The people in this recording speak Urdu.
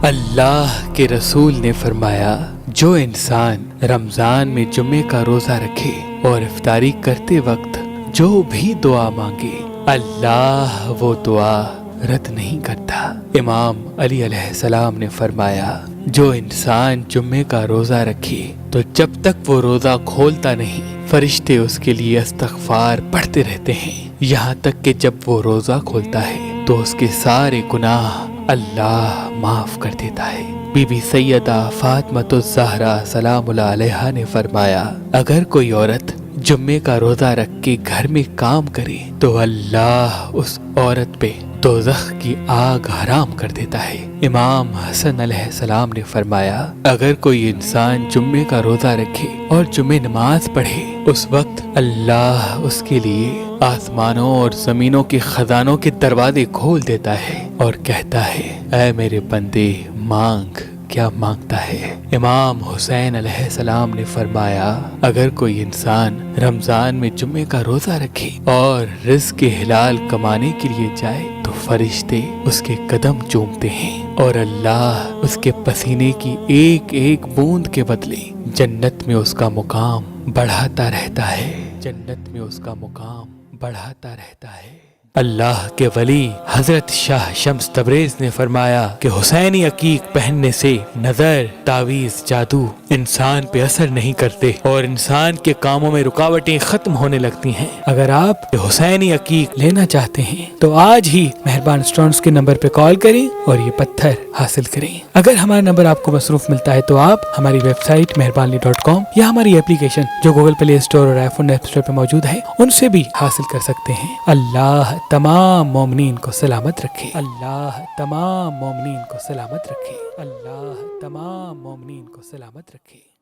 اللہ کے رسول نے فرمایا، جو انسان رمضان میں جمعے کا روزہ رکھے اور افطاری کرتے وقت جو بھی دعا مانگے، اللہ وہ دعا رد نہیں کرتا۔ امام علی علیہ السلام نے فرمایا، جو انسان جمعے کا روزہ رکھے تو جب تک وہ روزہ کھولتا نہیں، فرشتے اس کے لیے استغفار پڑھتے رہتے ہیں، یہاں تک کہ جب وہ روزہ کھولتا ہے تو اس کے سارے گناہ اللہ معاف کر دیتا ہے۔ بی بی سیدہ فاطمۃ الزہرا سلام اللہ علیہا نے فرمایا، اگر کوئی عورت جمعے کا روزہ رکھ کے گھر میں کام کرے تو اللہ اس عورت پہ دوزخ کی آگ حرام کر دیتا ہے۔ امام حسن علیہ السلام نے فرمایا، اگر کوئی انسان جمعے کا روزہ رکھے اور جمعے نماز پڑھے، اس وقت اللہ اس کے لیے آسمانوں اور زمینوں کے خزانوں کے دروازے کھول دیتا ہے اور کہتا ہے، اے میرے بندے مانگ، کیا مانگتا ہے؟ امام حسین علیہ السلام نے فرمایا، اگر کوئی انسان رمضان میں جمعے کا روزہ رکھے اور رزق حلال کمانے کے لیے جائے تو فرشتے اس کے قدم چومتے ہیں اور اللہ اس کے پسینے کی ایک ایک بوند کے بدلے جنت میں اس کا مقام بڑھاتا رہتا ہے، جنت میں اس کا مقام بڑھاتا رہتا ہے۔ اللہ کے ولی حضرت شاہ شمس تبریز نے فرمایا کہ حسینی عقیق پہننے سے نظر، تعویذ، جادو انسان پہ اثر نہیں کرتے اور انسان کے کاموں میں رکاوٹیں ختم ہونے لگتی ہیں۔ اگر آپ حسینی عقیق لینا چاہتے ہیں تو آج ہی مہربان اسٹونز کے نمبر پہ کال کریں اور یہ پتھر حاصل کریں۔ اگر ہمارا نمبر آپ کو مصروف ملتا ہے تو آپ ہماری ویب سائٹ مہربانی.com یا ہماری اپلیکیشن جو گوگل پلے اسٹور اور آئی فون ایپ اسٹور پہ موجود ہے ان سے بھی حاصل کر سکتے ہیں۔ اللہ تمام مومنین کو سلامت رکھے، اللہ تمام مومنین کو سلامت رکھے، اللہ تمام مومنین کو سلامت رکھے۔